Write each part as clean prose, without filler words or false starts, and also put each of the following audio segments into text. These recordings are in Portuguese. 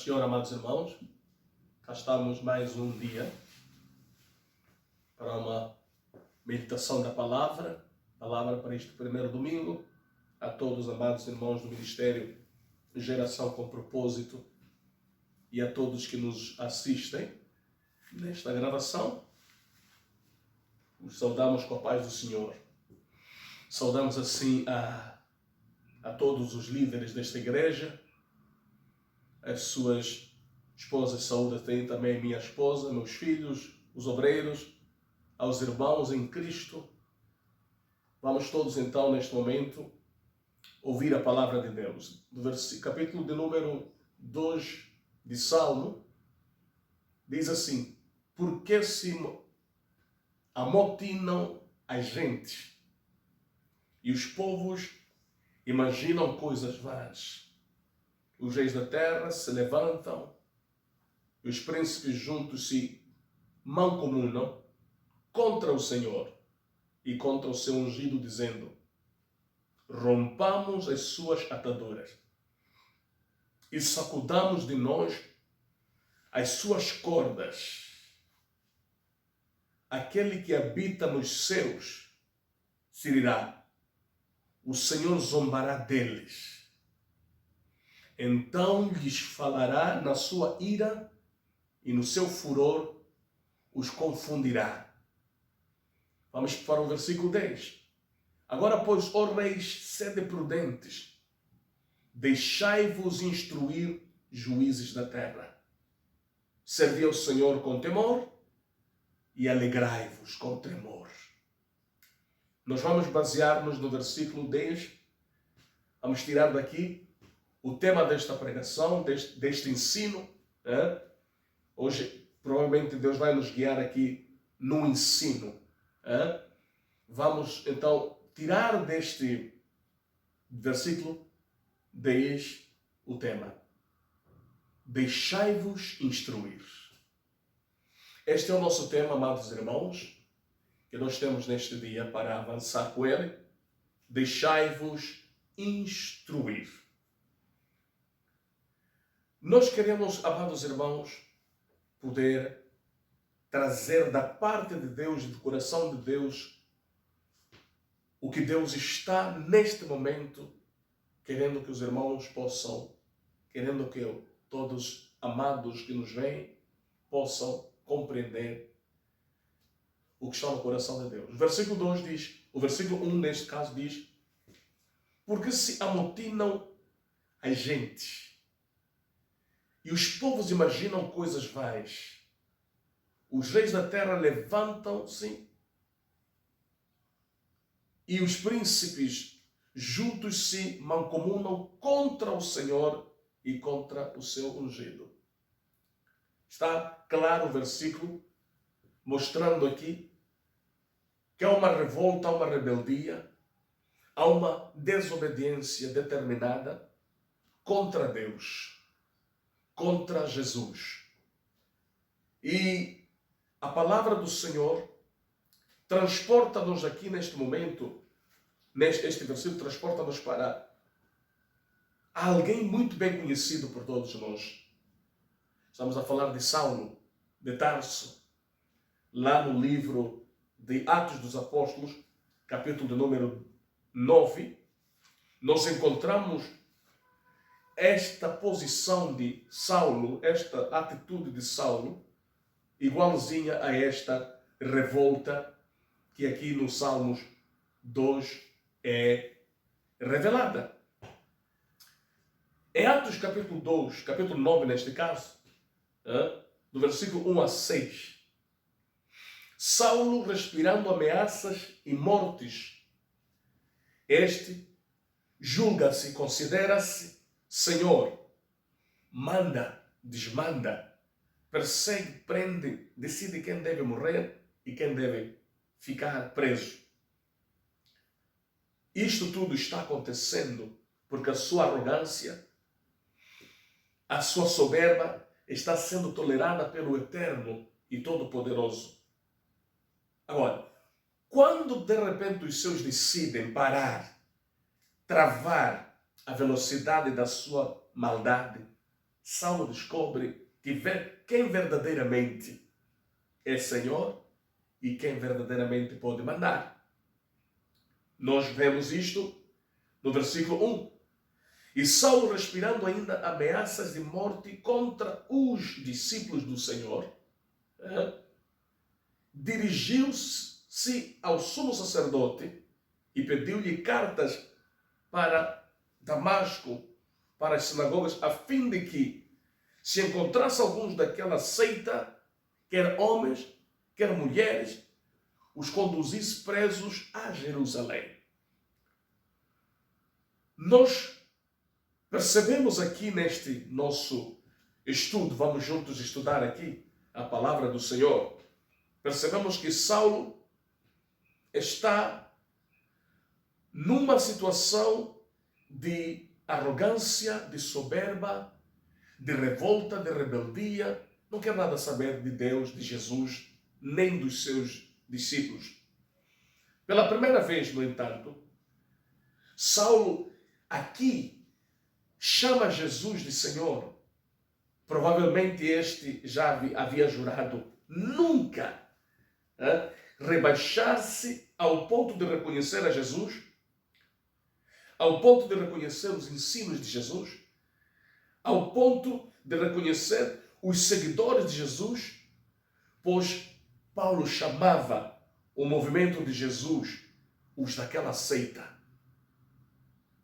Senhor, amados irmãos, cá estamos mais um dia para uma meditação da palavra para este primeiro domingo. A todos, amados irmãos do Ministério Geração com Propósito e a todos que nos assistem nesta gravação, os saudamos com a paz do Senhor. Saudamos assim a todos os líderes desta igreja, as suas esposas, saúde tem também minha esposa, meus filhos, os obreiros, aos irmãos em Cristo. Vamos todos então neste momento ouvir a palavra de Deus. Do capítulo de número 2 de Salmo, diz assim: por que se amotinam as gentes e os povos imaginam coisas vãs? Os reis da terra se levantam e os príncipes juntos se mancomunam contra o Senhor e contra o seu ungido, dizendo: rompamos as suas ataduras e sacudamos de nós as suas cordas. Aquele que habita nos céus se irá, o Senhor zombará deles. Então lhes falará na sua ira e no seu furor os confundirá. Vamos para o versículo 10. Agora, pois, ó reis, sede prudentes, deixai-vos instruir, juízes da terra. Servi ao Senhor com temor e alegrai-vos com tremor. Nós vamos basear-nos no versículo 10. Vamos tirar daqui o tema desta pregação, deste ensino. Hoje, provavelmente, Deus vai nos guiar aqui no ensino. Vamos, então, tirar deste versículo 10 o tema: deixai-vos instruir. Este é o nosso tema, amados irmãos, que nós temos neste dia para avançar com ele. Deixai-vos instruir. Nós queremos, amados irmãos, poder trazer da parte de Deus, do coração de Deus, o que Deus está neste momento querendo que os irmãos possam, querendo que todos amados que nos veem possam compreender o que está no coração de Deus. O versículo 2 diz, o versículo 1 neste caso diz: porque se amotinam as gentes e os povos imaginam coisas vãs. Os reis da terra levantam-se e os príncipes juntos se mancomunam contra o Senhor e contra o seu ungido. Está claro o versículo, mostrando aqui que há uma revolta, há uma rebeldia, há uma desobediência determinada contra Deus, contra Jesus. E a palavra do Senhor transporta-nos aqui neste momento, este versículo transporta-nos para alguém muito bem conhecido por todos nós. Estamos a falar de Saulo de Tarso. Lá no livro de Atos dos Apóstolos, capítulo de número 9, nós encontramos esta posição de Saulo, esta atitude de Saulo, igualzinha a esta revolta que aqui no Salmos 2 é revelada. Em Atos capítulo 2, capítulo 9 neste caso, do versículo 1 a 6, Saulo, respirando ameaças e mortes, este julga-se, considera-se Senhor, manda, desmanda, persegue, prende, decide quem deve morrer e quem deve ficar preso. Isto tudo está acontecendo porque a sua arrogância, a sua soberba está sendo tolerada pelo Eterno e Todo-Poderoso. Agora, quando de repente os seus decidem parar, travar a velocidade da sua maldade, Saulo descobre quem verdadeiramente é Senhor e quem verdadeiramente pode mandar. Nós vemos isto no versículo 1. E Saulo, respirando ainda ameaças de morte contra os discípulos do Senhor, dirigiu-se ao sumo sacerdote e pediu-lhe cartas para Damasco, para as sinagogas, a fim de que, se encontrasse alguns daquela seita, quer homens, quer mulheres, os conduzisse presos a Jerusalém. Nós percebemos aqui neste nosso estudo, vamos juntos estudar aqui a palavra do Senhor, percebemos que Saulo está numa situação de arrogância, de soberba, de revolta, de rebeldia, não quer nada saber de Deus, de Jesus, nem dos seus discípulos. Pela primeira vez, no entanto, Saulo aqui chama Jesus de Senhor. Provavelmente este já havia jurado nunca rebaixar-se ao ponto de reconhecer a Jesus, ao ponto de reconhecer os ensinos de Jesus, ao ponto de reconhecer os seguidores de Jesus, pois Paulo chamava o movimento de Jesus os daquela seita.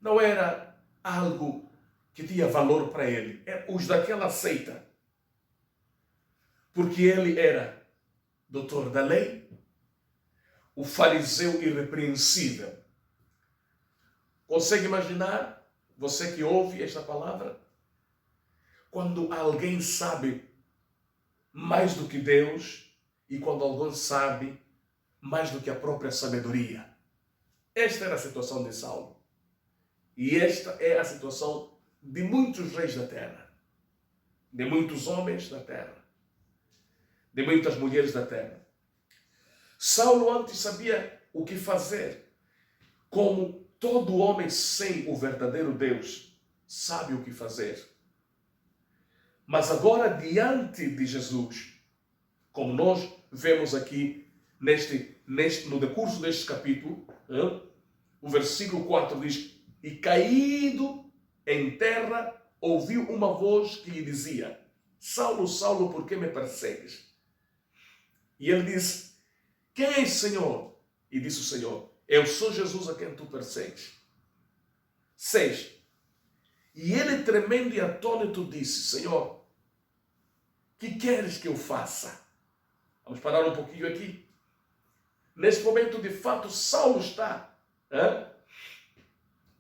Não era algo que tinha valor para ele, é os daquela seita. Porque ele era doutor da lei, o fariseu irrepreensível. Consegue imaginar, você que ouve esta palavra, quando alguém sabe mais do que Deus e quando alguém sabe mais do que a própria sabedoria? Esta era a situação de Saulo. E esta é a situação de muitos reis da terra, de muitos homens da terra, de muitas mulheres da terra. Saulo antes sabia o que fazer, como todo homem sem o verdadeiro Deus sabe o que fazer. Mas agora, diante de Jesus, como nós vemos aqui no decurso deste capítulo, o versículo 4 diz: e caído em terra, ouviu uma voz que lhe dizia: Saulo, Saulo, por que me persegues? E ele disse: quem és, Senhor? E disse o Senhor: eu sou Jesus a quem tu persegues. 6. E ele, tremendo e atônito, disse: Senhor, que queres que eu faça? Vamos parar um pouquinho aqui. Neste momento, de fato, Saulo está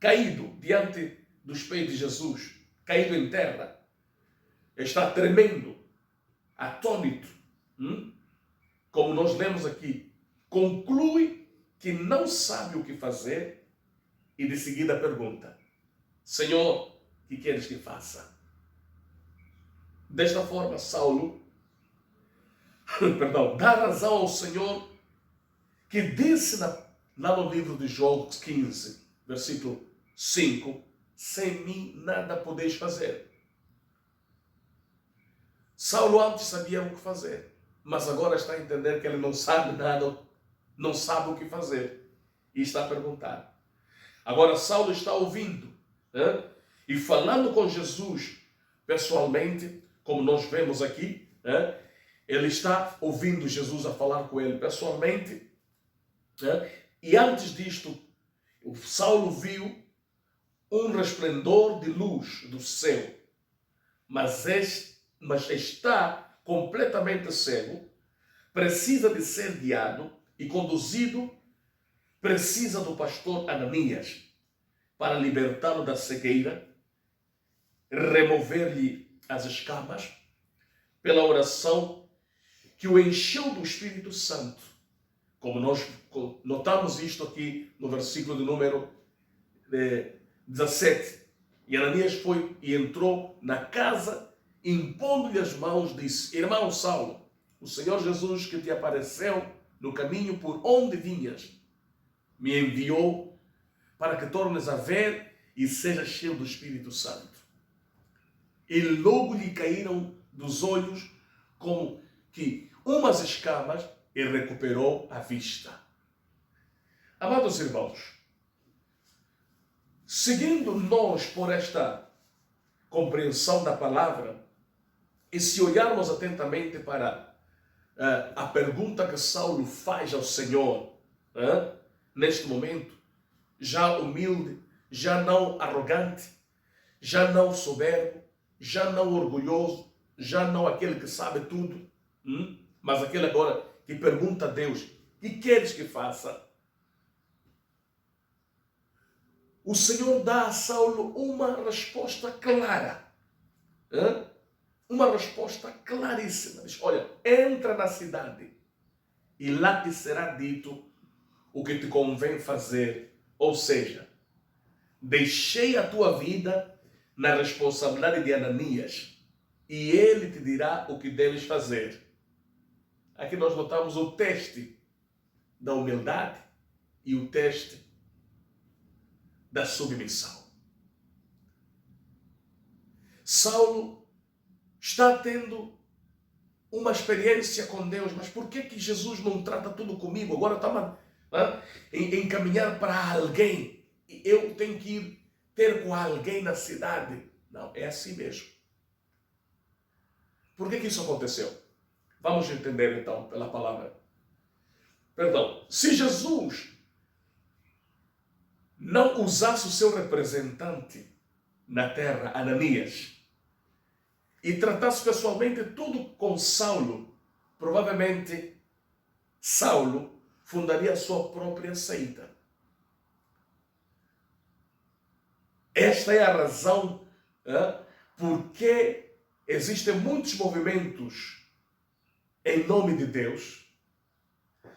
caído diante dos pés de Jesus, caído em terra. Está tremendo, atônito. Como nós lemos aqui, conclui que não sabe o que fazer e de seguida pergunta: Senhor, que queres que faça? Desta forma, Saulo dá razão ao Senhor, que disse lá no livro de João 15, versículo 5, sem mim nada podeis fazer. Saulo antes sabia o que fazer, mas agora está a entender que ele não sabe nada, não sabe o que fazer, e está a perguntar. Agora Saulo está ouvindo e falando com Jesus pessoalmente, como nós vemos aqui, ele está ouvindo Jesus a falar com ele pessoalmente, e antes disto, o Saulo viu um resplendor de luz do céu, mas está completamente cego, precisa de ser guiado e conduzido, precisa do pastor Ananias para libertá-lo da cegueira, remover-lhe as escamas, pela oração que o encheu do Espírito Santo. Como nós notamos isto aqui no versículo de número 17. E Ananias foi e entrou na casa, impondo-lhe as mãos, disse: irmão Saulo, o Senhor Jesus que te apareceu no caminho por onde vinhas, me enviou para que tornes a ver e sejas cheio do Espírito Santo. e logo lhe caíram dos olhos como que umas escamas e recuperou a vista. Amados irmãos, seguindo nós por esta compreensão da palavra, e se olharmos atentamente para a pergunta que Saulo faz ao Senhor, neste momento, já humilde, já não arrogante, já não soberbo, já não orgulhoso, já não aquele que sabe tudo, mas aquele agora que pergunta a Deus: que queres que faça? O Senhor dá a Saulo uma resposta clara. Uma resposta claríssima. Diz: olha, entra na cidade e lá te será dito o que te convém fazer. Ou seja, deixei a tua vida na responsabilidade de Ananias e ele te dirá o que deves fazer. Aqui nós notamos o teste da humildade e o teste da submissão. Saulo está tendo uma experiência com Deus, mas por que Jesus não trata tudo comigo? Agora está a encaminhar para alguém. Eu tenho que ir ter com alguém na cidade. Não, é assim mesmo. Por que isso aconteceu? Vamos entender então pela palavra. Perdão, se Jesus não usasse o seu representante na terra, Ananias, e tratasse pessoalmente tudo com Saulo, provavelmente Saulo fundaria a sua própria seita. Esta é a razão porque existem muitos movimentos em nome de Deus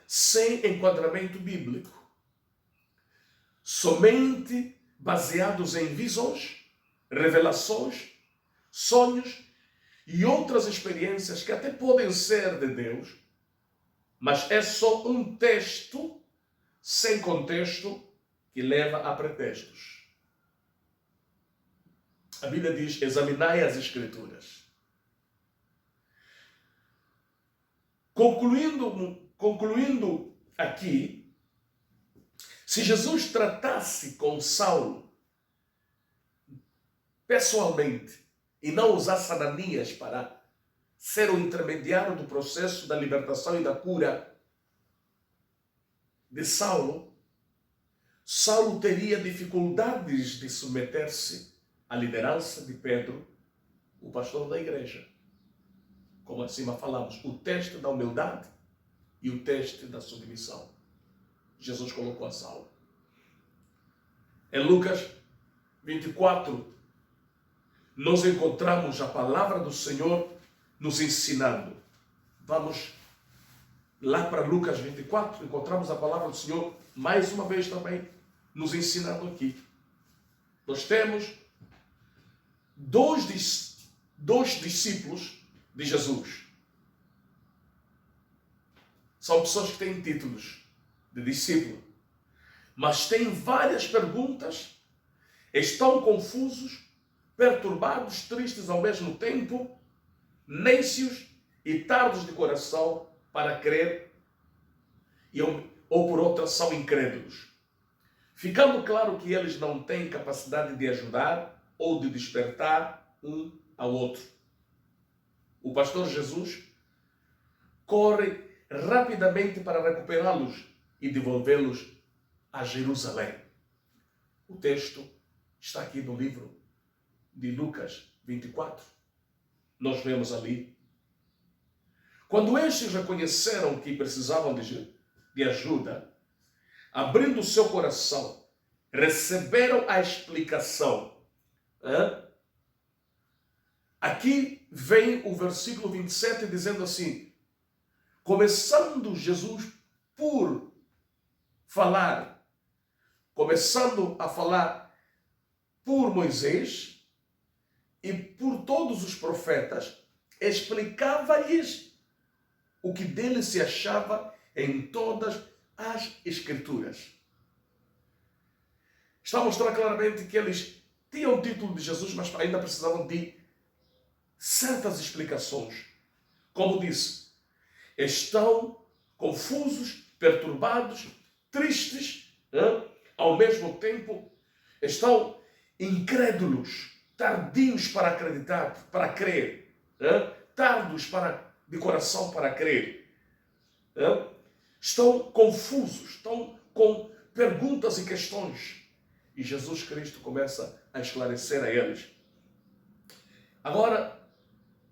sem enquadramento bíblico, somente baseados em visões, revelações, sonhos e outras experiências que até podem ser de Deus, mas é só um texto sem contexto que leva a pretextos. A Bíblia diz: examinai as Escrituras. Concluindo aqui, se Jesus tratasse com Saulo pessoalmente e não usasse Ananias para ser o intermediário do processo da libertação e da cura de Saulo, Saulo teria dificuldades de submeter-se à liderança de Pedro, o pastor da igreja. Como acima falamos, o teste da humildade e o teste da submissão. Jesus colocou a Saulo. Em Lucas 24, nós encontramos a palavra do Senhor nos ensinando. Vamos lá para Lucas 24, encontramos a palavra do Senhor mais uma vez também nos ensinando aqui. Nós temos dois discípulos de Jesus. São pessoas que têm títulos de discípulo, mas têm várias perguntas, estão confusos, perturbados, tristes ao mesmo tempo, nécios e tardos de coração para crer, ou por outra são incrédulos. Ficando claro que eles não têm capacidade de ajudar ou de despertar um ao outro. O pastor Jesus corre rapidamente para recuperá-los e devolvê-los a Jerusalém. O texto está aqui no livro de Lucas 24. Nós vemos ali. Quando estes reconheceram que precisavam de ajuda, abrindo o seu coração, receberam a explicação. Aqui vem o versículo 27 dizendo assim: começando a falar por Moisés e por todos os profetas, explicava-lhes o que dele se achava em todas as Escrituras. Está a mostrar claramente que eles tinham o título de Jesus, mas ainda precisavam de certas explicações. Como disse, estão confusos, perturbados, tristes, ao mesmo tempo estão incrédulos, tardios para acreditar, para crer, tardos de coração para crer. Estão confusos, estão com perguntas e questões. E Jesus Cristo começa a esclarecer a eles. Agora,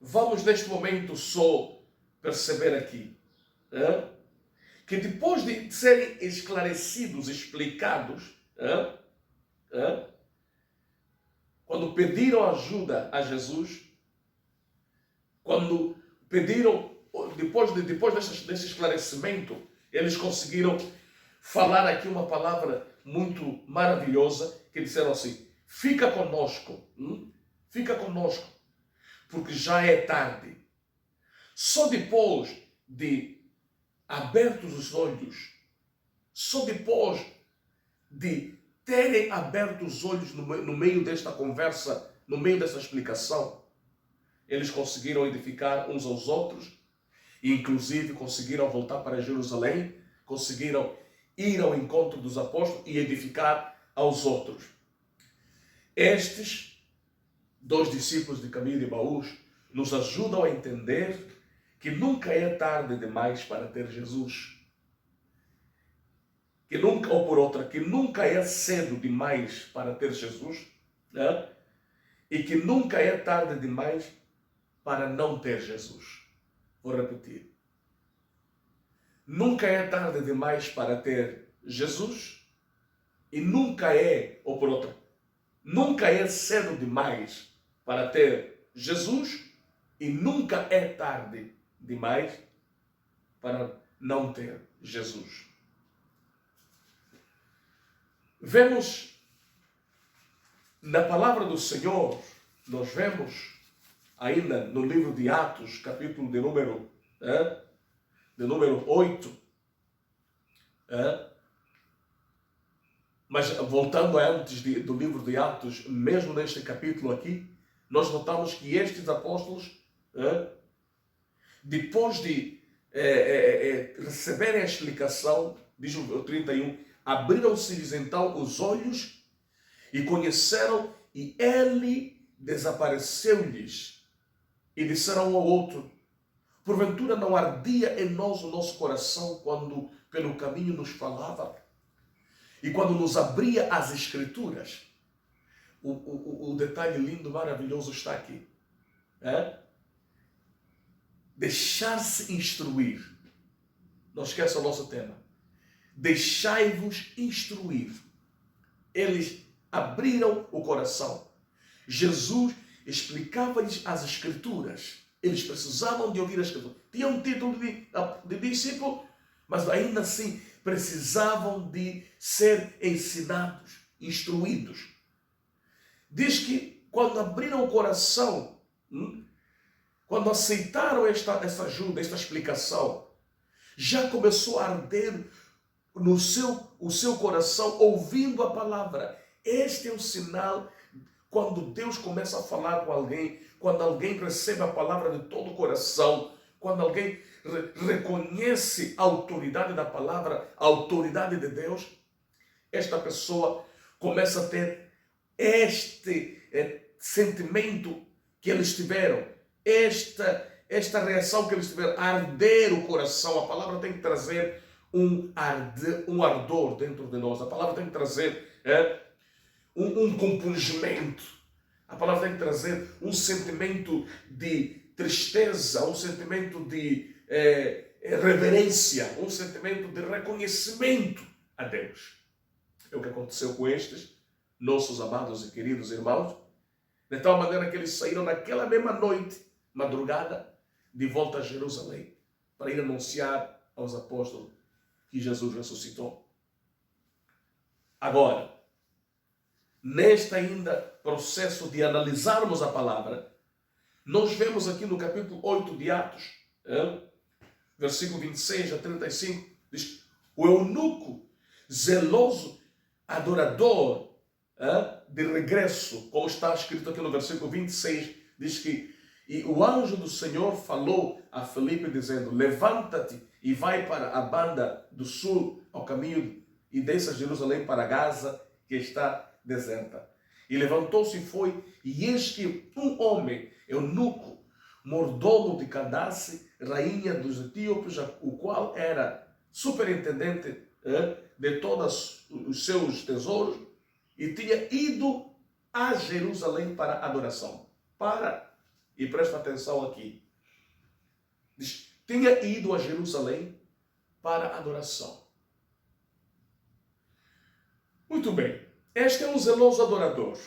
vamos neste momento só perceber aqui que depois de serem esclarecidos, explicados, quando pediram ajuda a Jesus, quando pediram, depois desse esclarecimento, eles conseguiram falar aqui uma palavra muito maravilhosa, que disseram assim: fica conosco, porque já é tarde. Só depois de abertos os olhos, só depois de terem aberto os olhos no meio desta conversa, no meio dessa explicação, eles conseguiram edificar uns aos outros e inclusive conseguiram voltar para Jerusalém, conseguiram ir ao encontro dos apóstolos e edificar aos outros. Estes dois discípulos de caminho de Emaús nos ajudam a entender que nunca é tarde demais para ter Jesus. Que nunca, ou por outra, que nunca é cedo demais para ter Jesus, e que nunca é tarde demais para não ter Jesus. Vou repetir. Nunca é tarde demais para ter Jesus e nunca é, ou por outra, nunca é cedo demais para ter Jesus e nunca é tarde demais para não ter Jesus. Vemos na palavra do Senhor, nós vemos ainda no livro de Atos, capítulo de número 8. Mas voltando antes do livro de Atos, mesmo neste capítulo aqui, nós notamos que estes apóstolos, depois de receberem a explicação, diz o 31, abriram-se-lhes então os olhos e conheceram, e ele desapareceu-lhes. E disseram um ao outro: porventura não ardia em nós o nosso coração quando pelo caminho nos falava e quando nos abria as Escrituras? O detalhe lindo, maravilhoso está aqui. Deixar-se instruir. Não esqueça o nosso tema. Deixai-vos instruir. Eles abriram o coração. Jesus explicava-lhes as Escrituras. Eles precisavam de ouvir as Escrituras. Tinham um título de discípulo, mas ainda assim precisavam de ser ensinados, instruídos. Diz que quando abriram o coração, quando aceitaram essa ajuda, esta explicação, já começou a arder o seu coração ouvindo a palavra. Este é o sinal quando Deus começa a falar com alguém, quando alguém recebe a palavra de todo o coração, quando alguém reconhece a autoridade da palavra, a autoridade de Deus, esta pessoa começa a ter este sentimento que eles tiveram, esta reação que eles tiveram, arder o coração. A palavra tem que trazer um ardor dentro de nós. A palavra tem que trazer um compungimento. A palavra tem que trazer um sentimento de tristeza, um sentimento de reverência, um sentimento de reconhecimento a Deus. É o que aconteceu com estes nossos amados e queridos irmãos, de tal maneira que eles saíram naquela mesma noite, madrugada, de volta a Jerusalém, para ir anunciar aos apóstolos que Jesus ressuscitou. Agora, neste ainda processo de analisarmos a palavra, nós vemos aqui no capítulo 8 de Atos, versículo 26 a 35, diz: o eunuco, zeloso, adorador, de regresso, como está escrito aqui no versículo 26, diz que, E o anjo do Senhor falou a Filipe dizendo: levanta-te e vai para a banda do sul, ao caminho, e desça a Jerusalém para Gaza, que está deserta. E levantou-se e foi, e eis que um homem, eunuco, mordomo de Candace, rainha dos etíopes, o qual era superintendente de todos os seus tesouros, e tinha ido a Jerusalém para adoração. E presta atenção aqui. Diz, tinha ido a Jerusalém para adoração. Muito bem. Este é um zeloso adorador.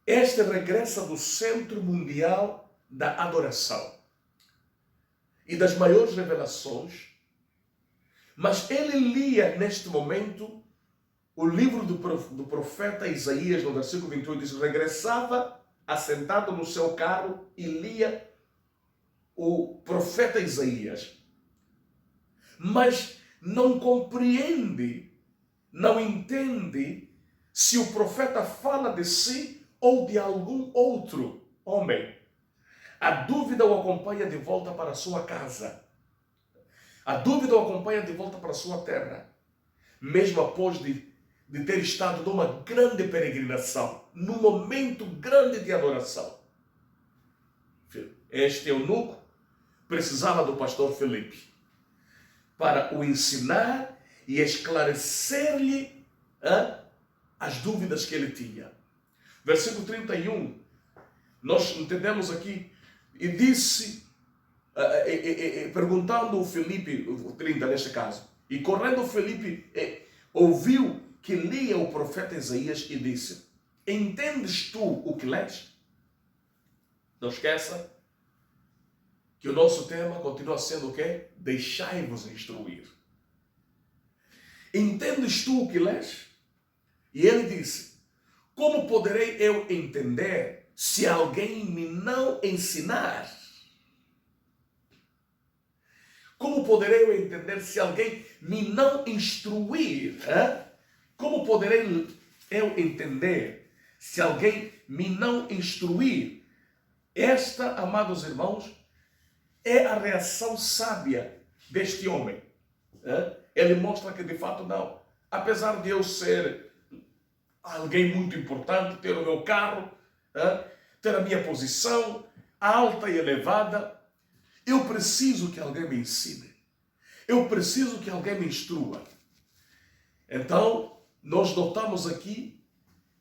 Este regressa do centro mundial da adoração e das maiores revelações, mas ele lia neste momento o livro do profeta Isaías, no versículo 28, diz: regressava assentado no seu carro e lia o profeta Isaías, mas não compreende, não entende se o profeta fala de si ou de algum outro homem. A dúvida o acompanha de volta para a sua casa. A dúvida o acompanha de volta para a sua terra, mesmo após de ter estado numa grande peregrinação, num momento grande de adoração. Este eunuco precisava do pastor Filipe para o ensinar e esclarecer-lhe as dúvidas que ele tinha. Versículo 31, nós entendemos aqui, e disse, perguntando o Filipe, o 30 neste caso, e correndo o Filipe, ouviu que lia o profeta Isaías e disse: entendes tu o que lês? Não esqueça que o nosso tema continua sendo o quê? Deixai-vos instruir. Entendes tu o que lês? E ele disse: como poderei eu entender se alguém me não ensinar? Como poderei eu entender se alguém me não instruir? Como poderei eu entender se alguém me não instruir? Esta, amados irmãos, é a reação sábia deste homem. Ele mostra que de fato não. Apesar de eu ser alguém muito importante, ter o meu carro, ter a minha posição alta e elevada, eu preciso que alguém me ensine. Eu preciso que alguém me instrua. Então, nós notamos aqui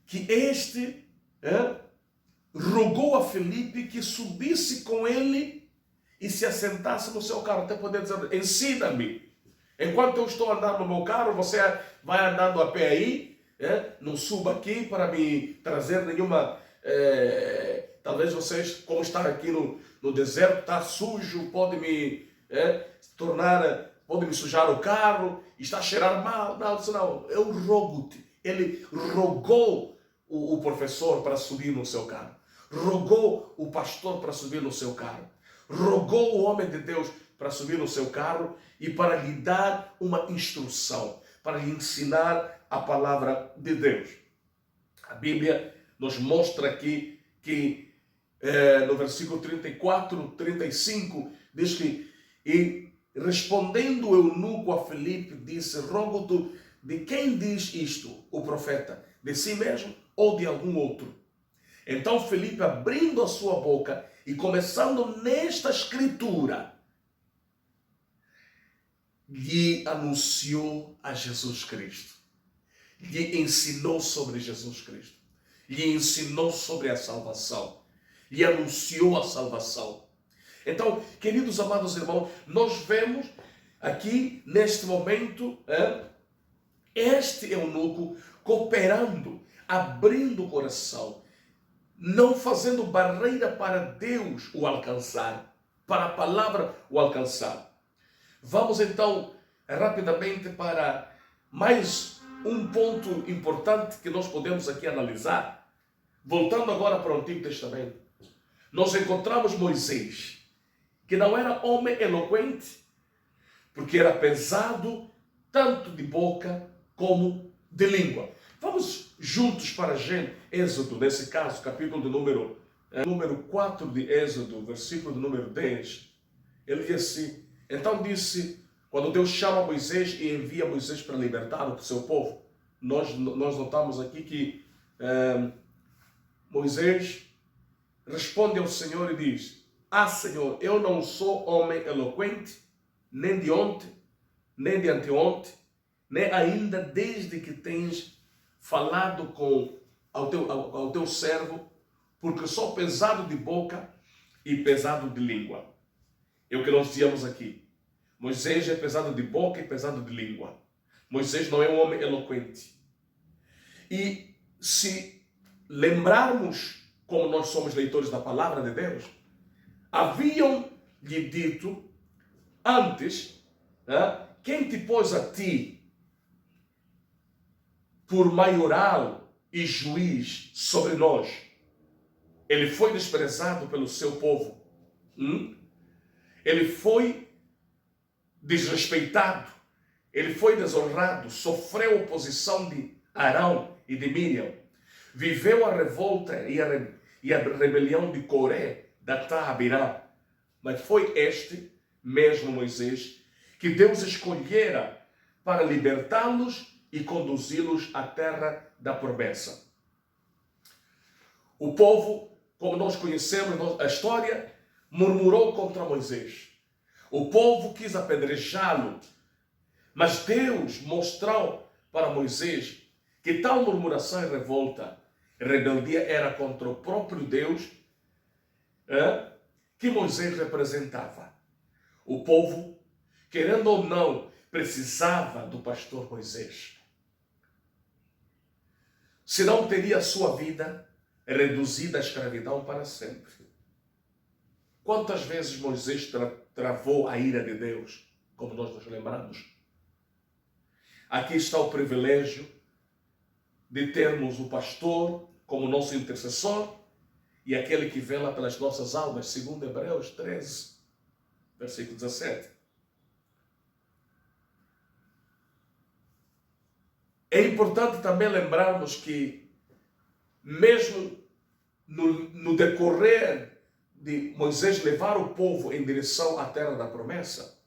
que este rogou a Filipe que subisse com ele e se assentasse no seu carro, até poder dizer: ensina-me. Enquanto eu estou andando no meu carro, você vai andando a pé aí, não suba aqui para me trazer nenhuma... talvez vocês, como está aqui no deserto, está sujo, pode me pode me sujar o carro, está a cheirar mal. Não, disse, não, eu rogo-te. Ele rogou o professor para subir no seu carro. Rogou o pastor para subir no seu carro. Rogou o homem de Deus para subir no seu carro e para lhe dar uma instrução, para lhe ensinar a palavra de Deus. A Bíblia nos mostra aqui que no versículo 34, 35, diz que: e respondendo o eunuco a Filipe, disse: rogo-te, de quem diz isto o profeta? De si mesmo ou de algum outro? Então Filipe, abrindo a sua boca e começando nesta escritura, lhe anunciou a Jesus Cristo. Lhe ensinou sobre Jesus Cristo. Lhe ensinou sobre a salvação. Lhe anunciou a salvação. Então, queridos amados irmãos, nós vemos aqui neste momento este eunuco cooperando, abrindo o coração, não fazendo barreira para Deus o alcançar, para a palavra o alcançar. Vamos então rapidamente para mais um ponto importante que nós podemos aqui analisar. Voltando agora para o Antigo Testamento, nós encontramos Moisés, que não era homem eloquente, porque era pesado tanto de boca como de língua. Vamos juntos para Êxodo, nesse caso, capítulo de número número 4 de Êxodo, versículo do número 10, ele diz assim, então disse, quando Deus chama Moisés e envia Moisés para libertar o seu povo, nós notamos aqui que Moisés responde ao Senhor e diz, Senhor, eu não sou homem eloquente, nem de ontem, nem de anteontem, nem ainda desde que tens falado ao teu servo, porque sou pesado de boca e pesado de língua. É o que nós dizíamos aqui. Moisés é pesado de boca e pesado de língua. Moisés não é um homem eloquente. E se lembrarmos, como nós somos leitores da palavra de Deus, haviam-lhe dito antes, quem te pôs a ti por maioral e juiz sobre nós? Ele foi desprezado pelo seu povo. Ele foi desrespeitado. Ele foi desonrado. Sofreu oposição de Arão e de Miriam. Viveu a revolta e a rebelião de Coré, Datã, Abirã. Mas foi este mesmo Moisés que Deus escolhera para libertá-los e conduzi-los à terra da promessa. O povo, como nós conhecemos a história, murmurou contra Moisés. O povo quis apedrejá-lo, mas Deus mostrou para Moisés que tal murmuração e revolta, rebeldia era contra o próprio Deus que Moisés representava. O povo, querendo ou não, precisava do pastor Moisés. Senão teria a sua vida reduzida à escravidão para sempre. Quantas vezes Moisés travou a ira de Deus, como nós nos lembramos? Aqui está o privilégio de termos o pastor como nosso intercessor e aquele que vela pelas nossas almas, segundo Hebreus 13, versículo 17. É importante também lembrarmos que, mesmo no decorrer de Moisés levar o povo em direção à terra da promessa,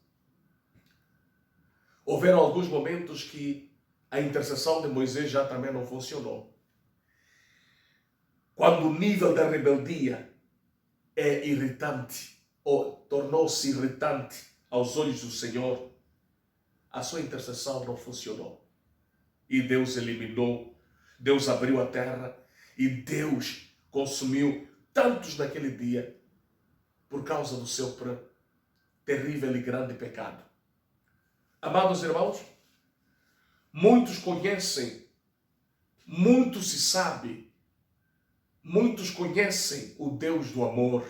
houveram alguns momentos que a intercessão de Moisés já também não funcionou. Quando o nível da rebeldia é irritante, ou tornou-se irritante aos olhos do Senhor, a sua intercessão não funcionou. E Deus eliminou, Deus abriu a terra e Deus consumiu tantos naquele dia por causa do seu terrível e grande pecado. Amados irmãos, muitos conhecem, muito se sabe, muitos conhecem o Deus do amor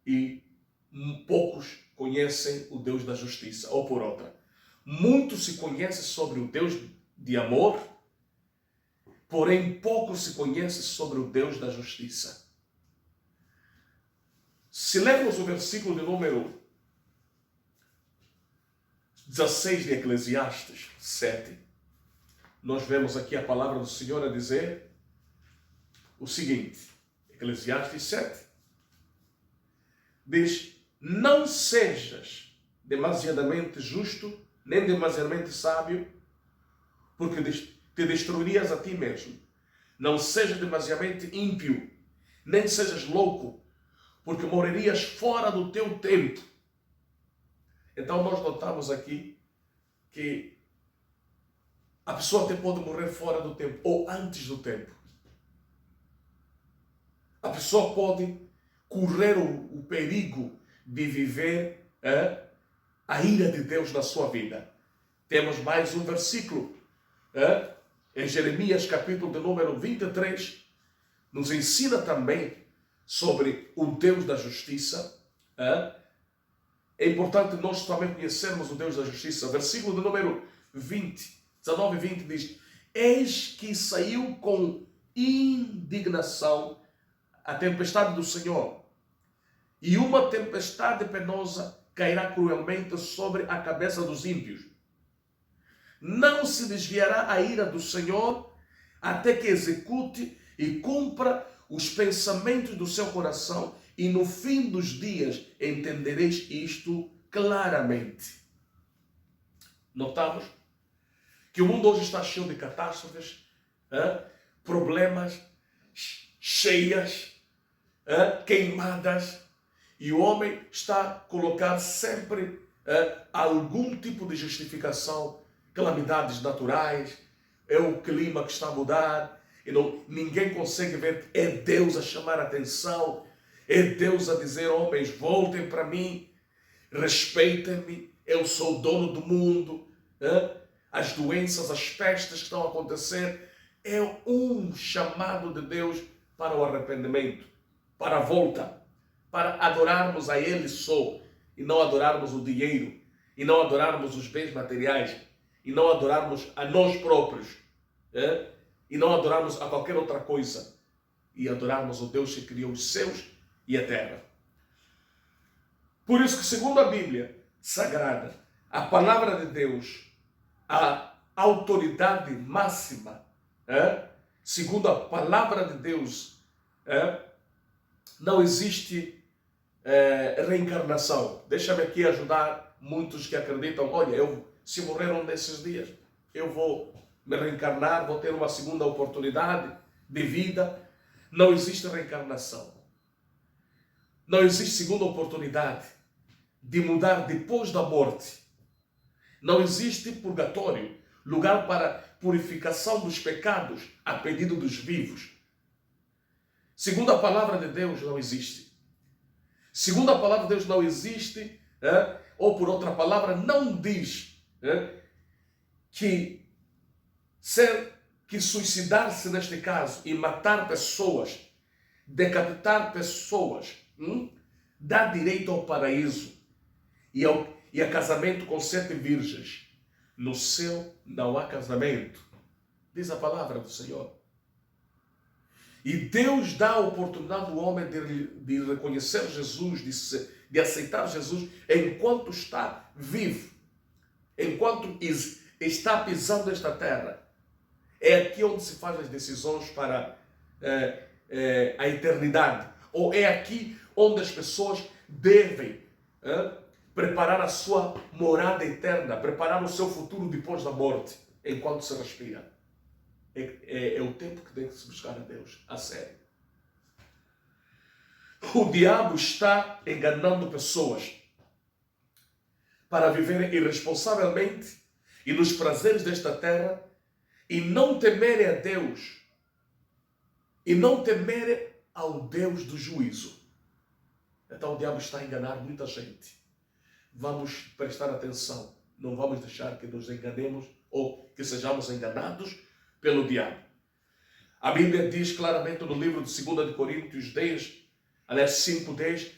e poucos conhecem o Deus da justiça. Ou por outra, muito se conhece sobre o Deus de amor, porém pouco se conhece sobre o Deus da justiça. Se lermos o versículo de número 16 de Eclesiastes 7, nós vemos aqui a palavra do Senhor a dizer o seguinte, Eclesiastes 7, diz, não sejas demasiadamente justo, nem demasiadamente sábio, porque te destruirias a ti mesmo. Não sejas demasiadamente ímpio, nem sejas louco, porque morrerias fora do teu tempo. Então nós notamos aqui que a pessoa até pode morrer fora do tempo, ou antes do tempo. A pessoa pode correr o perigo de viver a ira de Deus na sua vida. Temos mais um versículo em Jeremias capítulo de número 23, nos ensina também sobre o Deus da justiça. É importante nós também conhecermos o Deus da justiça. Versículo de número 19 e 20 diz, eis que saiu com indignação a tempestade do Senhor, e uma tempestade penosa cairá cruelmente sobre a cabeça dos ímpios. Não se desviará a ira do Senhor até que execute e cumpra os pensamentos do seu coração, e no fim dos dias entendereis isto claramente. Notamos que o mundo hoje está cheio de catástrofes, problemas, cheias, queimadas, e o homem está a colocar sempre algum tipo de justificação, calamidades naturais, é o clima que está a mudar, e ninguém consegue ver, é Deus a chamar a atenção, é Deus a dizer, homens, voltem para mim, respeitem-me, eu sou o dono do mundo. As doenças, as pestes que estão a acontecer, é um chamado de Deus para o arrependimento, para a volta, para adorarmos a Ele só, e não adorarmos o dinheiro, e não adorarmos os bens materiais, e não adorarmos a nós próprios, e não adorarmos a qualquer outra coisa, e adorarmos o Deus que criou os céus e a terra. Por isso que, segundo a Bíblia Sagrada, a palavra de Deus, a autoridade máxima, segundo a palavra de Deus, não existe reencarnação. Deixa-me aqui ajudar muitos que acreditam, olha, se morrer um desses dias, eu vou me reencarnar, vou ter uma segunda oportunidade de vida. Não existe reencarnação. Não existe segunda oportunidade de mudar depois da morte. Não existe purgatório, lugar para purificação dos pecados a pedido dos vivos. Segundo a palavra de Deus, não existe. Segundo a palavra de Deus, não existe, ou por outra palavra, não diz que suicidar-se neste caso e matar pessoas, decapitar pessoas, dá direito ao paraíso e a casamento com 7 virgens. No céu não há casamento, diz a palavra do Senhor. E Deus dá a oportunidade ao homem de reconhecer Jesus, de aceitar Jesus enquanto está vivo, enquanto está pisando esta terra. É aqui onde se faz as decisões para a eternidade. Ou é aqui onde as pessoas devem preparar a sua morada eterna, preparar o seu futuro depois da morte, enquanto se respira. É o tempo que tem que se buscar a Deus, a sério. O diabo está enganando pessoas para viverem irresponsavelmente e nos prazeres desta terra e não temerem a Deus e não temerem ao Deus do juízo. Então o diabo está a enganar muita gente. Vamos prestar atenção, não vamos deixar que nos enganemos ou que sejamos enganados pelo diabo. A Bíblia diz claramente no livro de 2 de Coríntios 10, aliás 5:10,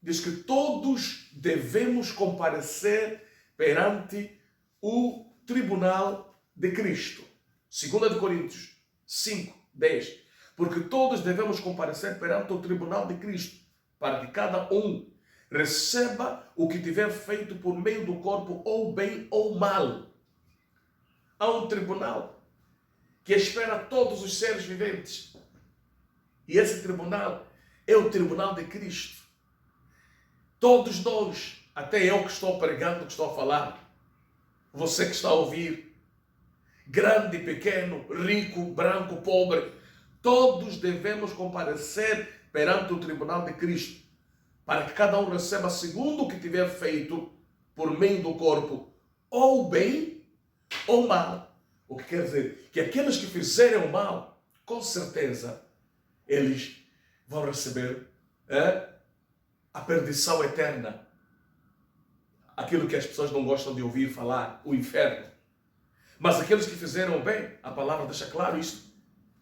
diz que todos devemos comparecer perante o tribunal de Cristo. 2 de Coríntios 5:10, porque todos devemos comparecer perante o tribunal de Cristo, para que cada um receba o que tiver feito por meio do corpo, ou bem ou mal. Há um tribunal que espera todos os seres viventes. E esse tribunal é o tribunal de Cristo. Todos nós, até eu que estou pregando, que estou a falar, você que está a ouvir, grande, pequeno, rico, branco, pobre, todos devemos comparecer perante o tribunal de Cristo, para que cada um receba segundo o que tiver feito por meio do corpo, ou bem ou mal. O que quer dizer que aqueles que fizerem o mal, com certeza, eles vão receber a perdição eterna. Aquilo que as pessoas não gostam de ouvir falar, o inferno. Mas aqueles que fizeram o bem, a palavra deixa claro isto,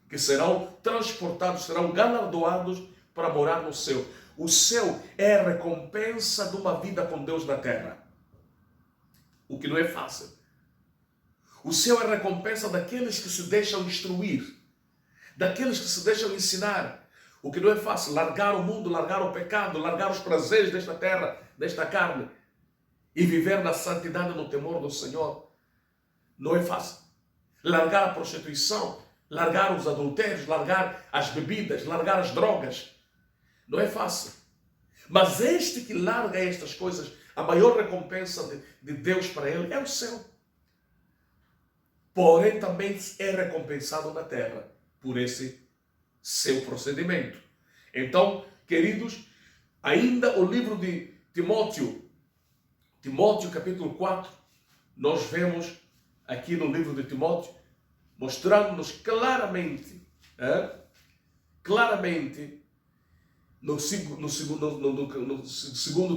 que serão transportados, serão galardoados para morar no céu. O céu é a recompensa de uma vida com Deus na terra. O que não é fácil. O céu é a recompensa daqueles que se deixam instruir, daqueles que se deixam ensinar. O que não é fácil, largar o mundo, largar o pecado, largar os prazeres desta terra, desta carne, e viver na santidade, no temor do Senhor. Não é fácil. Largar a prostituição, largar os adultérios, largar as bebidas, largar as drogas. Não é fácil. Mas este que larga estas coisas, a maior recompensa de Deus para ele é o céu. Porém, também é recompensado na terra por esse seu procedimento. Então, queridos, ainda o livro de Timóteo capítulo 4, nós vemos aqui no livro de Timóteo, mostrando-nos claramente, no segundo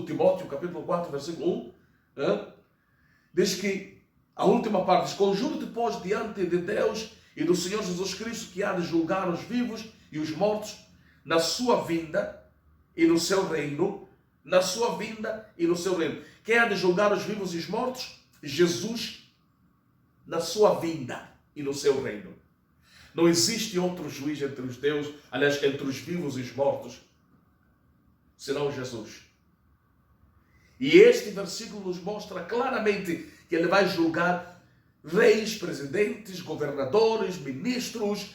Timóteo, capítulo 4, versículo 1, diz que a última parte diz: conjuro-te, pois, diante de Deus e do Senhor Jesus Cristo, que há de julgar os vivos e os mortos na sua vinda e no seu reino. Na sua vinda e no seu reino. Quem há de julgar os vivos e os mortos? Jesus, na sua vinda e no seu reino. Não existe outro juiz entre os deuses, aliás, entre os vivos e os mortos, senão Jesus. E este versículo nos mostra claramente que ele vai julgar reis, presidentes, governadores, ministros,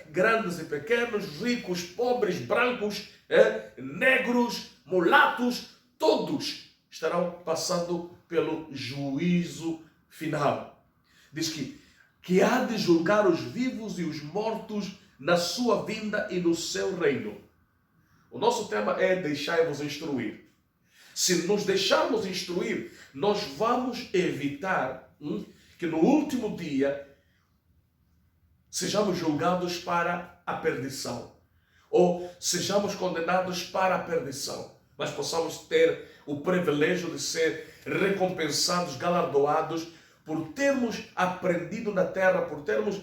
grandes e pequenos, ricos, pobres, brancos, negros, mulatos, todos estarão passando pelo juízo final. Diz que há de julgar os vivos e os mortos na sua vinda e no seu reino. O nosso tema é deixai-vos instruir. Se nos deixarmos instruir, nós vamos evitar que no último dia sejamos julgados para a perdição, ou sejamos condenados para a perdição, mas possamos ter o privilégio de ser recompensados, galardoados, por termos aprendido na terra, por termos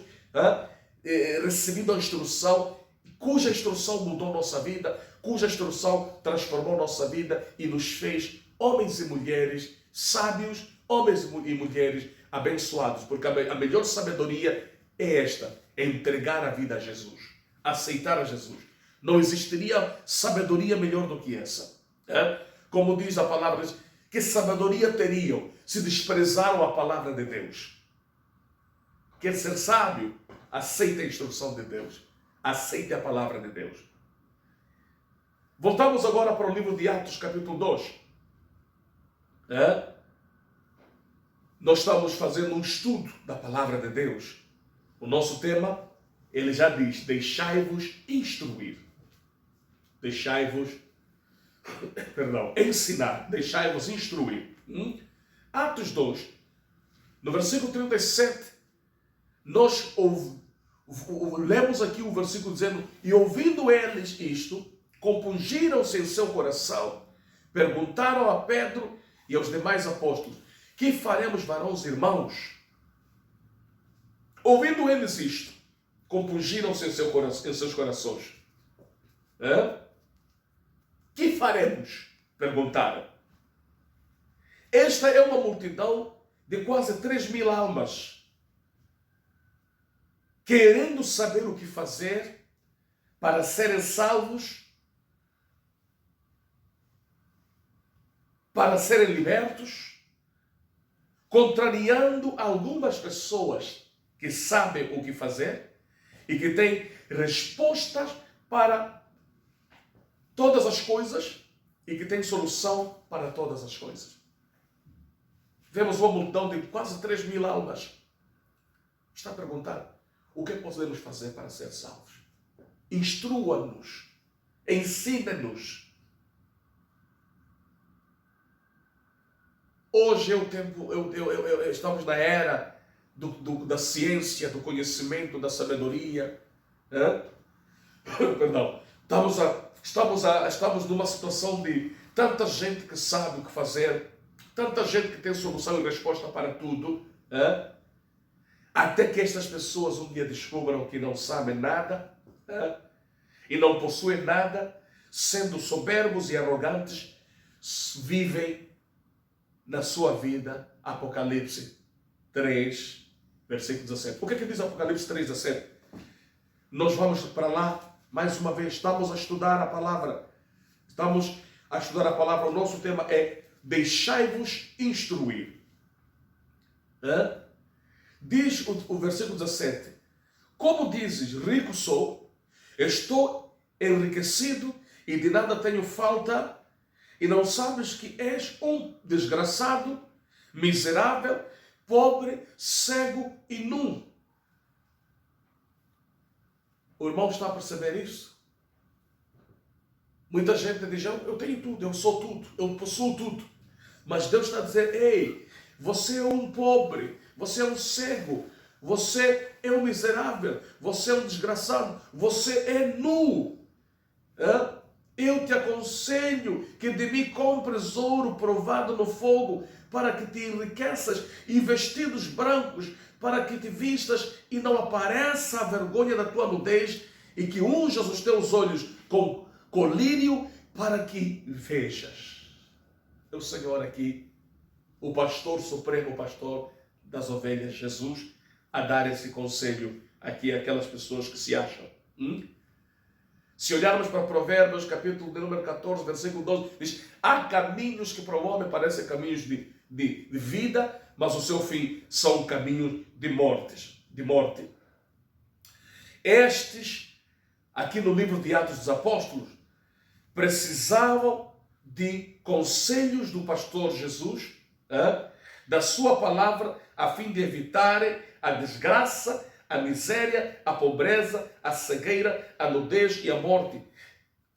recebido a instrução, cuja instrução mudou nossa vida, cuja instrução transformou nossa vida e nos fez homens e mulheres sábios, homens e mulheres abençoados, porque a melhor sabedoria é esta: é entregar a vida a Jesus, aceitar a Jesus. Não existiria sabedoria melhor do que essa. Como diz a palavra, que sabedoria teriam se desprezaram a palavra de Deus? Quer ser sábio? Aceite a instrução de Deus. Aceite a palavra de Deus. Voltamos agora para o livro de Atos, capítulo 2. Nós estamos fazendo um estudo da palavra de Deus. O nosso tema, ele já diz: deixai-vos instruir. Deixai-vos, ensinar. Deixai-vos instruir. Atos 2, no versículo 37, nós lemos aqui o versículo dizendo: e ouvindo eles isto, compungiram-se em seu coração, perguntaram a Pedro e aos demais apóstolos: que faremos, varões irmãos? Ouvindo eles isto, compungiram-se em seus corações. Que faremos? Perguntaram. Esta é uma multidão de quase 3.000 almas, querendo saber o que fazer para serem salvos, para serem libertos, contrariando algumas pessoas que sabem o que fazer e que têm respostas para todas as coisas e que têm solução para todas as coisas. Vemos uma multidão de quase 3.000 almas. Está a perguntar: o que podemos fazer para ser salvos? Instrua-nos, ensina-nos. Hoje é o tempo, estamos na era da ciência, do conhecimento, da sabedoria. Perdão. Estamos numa situação de tanta gente que sabe o que fazer, tanta gente que tem solução e resposta para tudo, até que estas pessoas um dia descubram que não sabem nada e não possuem nada, sendo soberbos e arrogantes, vivem na sua vida. Apocalipse 3, versículo 17. O que é que diz Apocalipse 3, 17? Nós vamos para lá mais uma vez. Estamos a estudar a palavra. O nosso tema é deixai-vos instruir. Diz o versículo 17: Como dizes, rico sou, estou enriquecido e de nada tenho falta, e não sabes que és um desgraçado, miserável, pobre, cego e nu. O irmão está a perceber isso? Muita gente diz, eu tenho tudo, eu sou tudo, eu possuo tudo. Mas Deus está a dizer, ei, você é um pobre, você é um cego, você é um miserável, você é um desgraçado, você é nu. Eu te aconselho que de mim compres ouro provado no fogo, para que te enriqueças, e vestidos brancos, para que te vistas e não apareça a vergonha da tua nudez, e que unjas os teus olhos com colírio, para que vejas. É o Senhor aqui, o pastor supremo, o pastor das ovelhas, Jesus, a dar esse conselho aqui àquelas pessoas que se acham. Se olharmos para Provérbios, capítulo de número 14, versículo 12, diz, há caminhos que para o homem parecem caminhos de vida, mas o seu fim são caminhos de morte. Estes, aqui no livro de Atos dos Apóstolos, precisavam de conselhos do pastor Jesus, da sua palavra, a fim de evitarem a desgraça, a miséria, a pobreza, a cegueira, a nudez e a morte,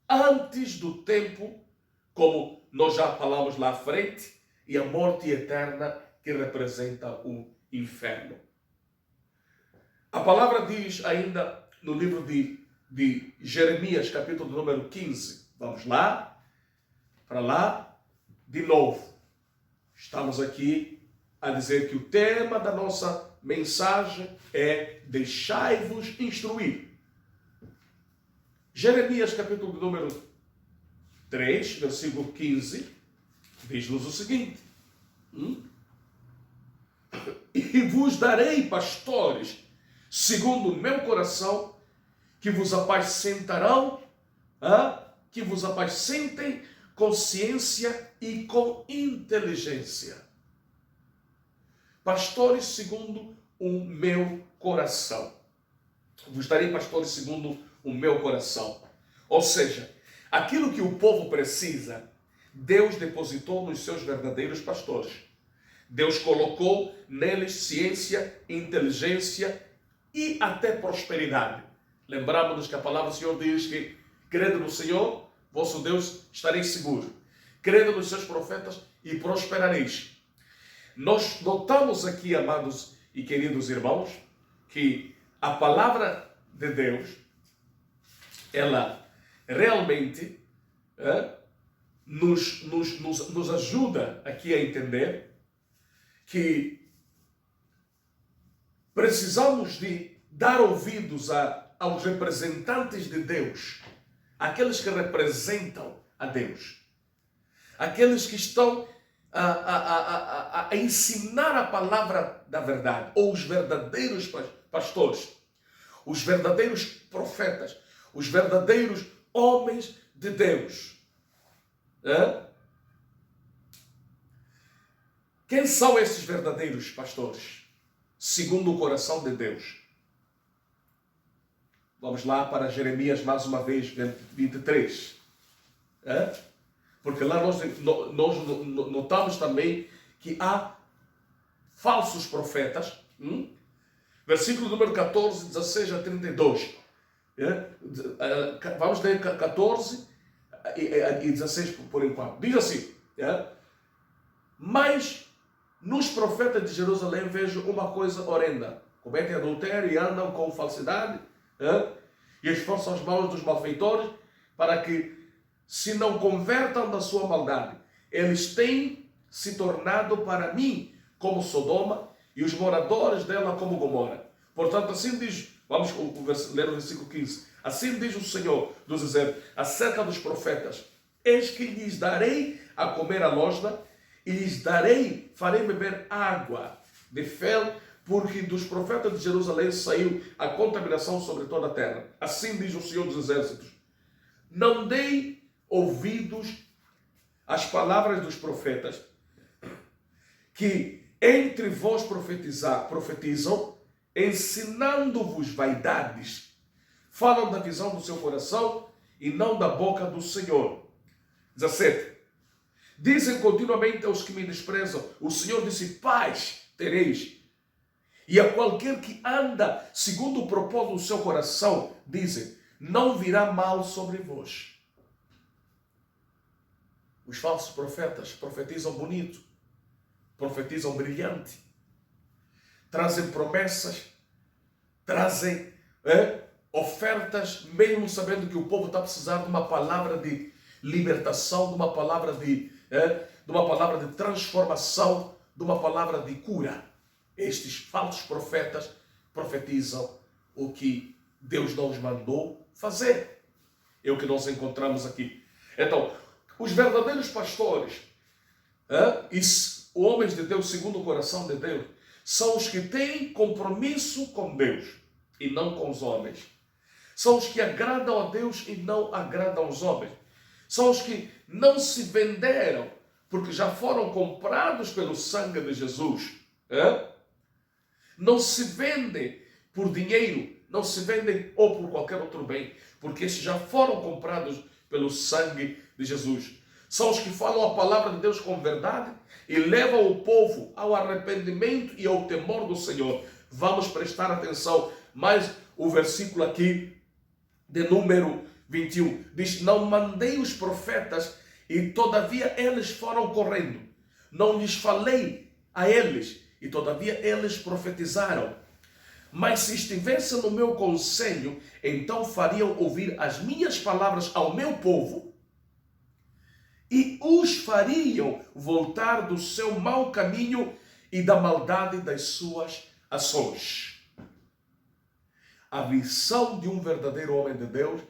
antes do tempo, como nós já falamos lá à frente, e a morte eterna que representa o inferno. A palavra diz ainda no livro de Jeremias, capítulo número 15. Vamos lá, para lá, de novo. Estamos aqui a dizer que o tema da nossa mensagem é deixai-vos instruir. Jeremias, capítulo número 3, versículo 15, diz-nos o seguinte: e vos darei pastores segundo o meu coração, que vos apacentarão, que vos apacentem com ciência e com inteligência. Pastores segundo o meu coração. Vos darei pastores segundo o meu coração. Ou seja, aquilo que o povo precisa, Deus depositou nos seus verdadeiros pastores. Deus colocou neles ciência, inteligência e até prosperidade. Lembramos-nos que a palavra do Senhor diz que crede no Senhor, vosso Deus, estareis seguro. Crede nos seus profetas e prosperareis. Nós notamos aqui, amados e queridos irmãos, que a palavra de Deus, ela realmente nos ajuda aqui a entender que precisamos de dar ouvidos aos representantes de Deus, aqueles que representam a Deus, aqueles que estão a ensinar a palavra da verdade, ou os verdadeiros pastores, os verdadeiros profetas, os verdadeiros homens de Deus. Quem são esses verdadeiros pastores? Segundo o coração de Deus. Vamos lá para Jeremias mais uma vez, 23. Porque lá nós notamos também que há falsos profetas. Versículo número 14, 16 a 32. Vamos ler 14 e 16 por enquanto. Diz assim: mas nos profetas de Jerusalém vejo uma coisa horrenda. Cometem adultério e andam com falsidade, e esforçam as mãos dos malfeitores para que se não convertam da sua maldade. Eles têm se tornado para mim como Sodoma e os moradores dela como Gomorra. Portanto, assim diz, vamos ler o versículo 15. Assim diz o Senhor dos Exércitos acerca dos profetas: eis que lhes darei a comer a losna, e lhes farei beber água de fel, porque dos profetas de Jerusalém saiu a contaminação sobre toda a terra. Assim diz o Senhor dos Exércitos: não dei ouvidos às palavras dos profetas, que entre vós profetizam, ensinando-vos vaidades, falam da visão do seu coração e não da boca do Senhor. 17. Dizem continuamente aos que me desprezam, o Senhor disse, paz tereis. E a qualquer que anda segundo o propósito do seu coração, dizem, não virá mal sobre vós. Os falsos profetas profetizam bonito, profetizam brilhante, trazem promessas, trazem ofertas, mesmo sabendo que o povo está precisando de uma palavra de libertação, de uma palavra de transformação, de uma palavra de cura. Estes falsos profetas profetizam o que Deus não os mandou fazer. É o que nós encontramos aqui. Então, os verdadeiros pastores e homens de Deus segundo o coração de Deus são os que têm compromisso com Deus e não com os homens. São os que agradam a Deus e não agradam aos homens. São os que não se venderam porque já foram comprados pelo sangue de Jesus. Não se vendem por dinheiro, não se vendem ou por qualquer outro bem, porque esses já foram comprados pelo sangue de Jesus. São os que falam a palavra de Deus com verdade e levam o povo ao arrependimento e ao temor do Senhor. Vamos prestar atenção, mais o versículo aqui de número 21. Diz, não mandei os profetas e todavia eles foram correndo. Não lhes falei a eles e todavia eles profetizaram. Mas se estivesse no meu conselho, então fariam ouvir as minhas palavras ao meu povo e os fariam voltar do seu mau caminho e da maldade das suas ações. A missão de um verdadeiro homem de Deus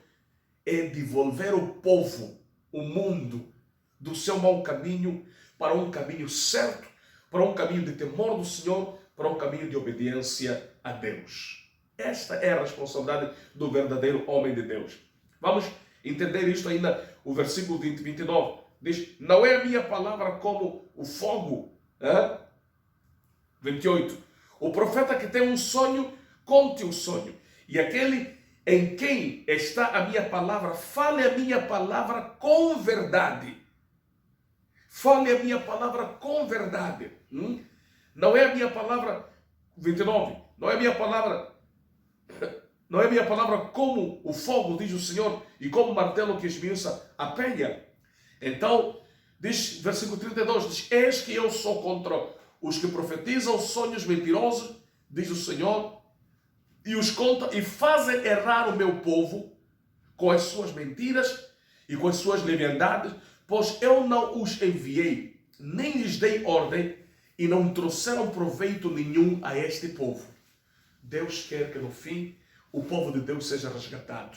é devolver o povo, o mundo, do seu mau caminho para um caminho certo, para um caminho de temor do Senhor, para um caminho de obediência a Deus. Esta é a responsabilidade do verdadeiro homem de Deus. Vamos entender isto ainda, o versículo 29. Diz, não é a minha palavra como o fogo. 28. O profeta que tem um sonho, conte o sonho. E aquele em quem está a minha palavra, fale a minha palavra com verdade. Fale a minha palavra com verdade. Não é a minha palavra, 29, não é a minha palavra como o fogo, diz o Senhor, e como o martelo que esmiuça a penha. Então, diz, versículo 32, diz, eis que eu sou contra os que profetizam sonhos mentirosos, diz o Senhor, e os contam e fazem errar o meu povo com as suas mentiras e com as suas leviandades, pois eu não os enviei, nem lhes dei ordem, e não trouxeram proveito nenhum a este povo. Deus quer que no fim o povo de Deus seja resgatado.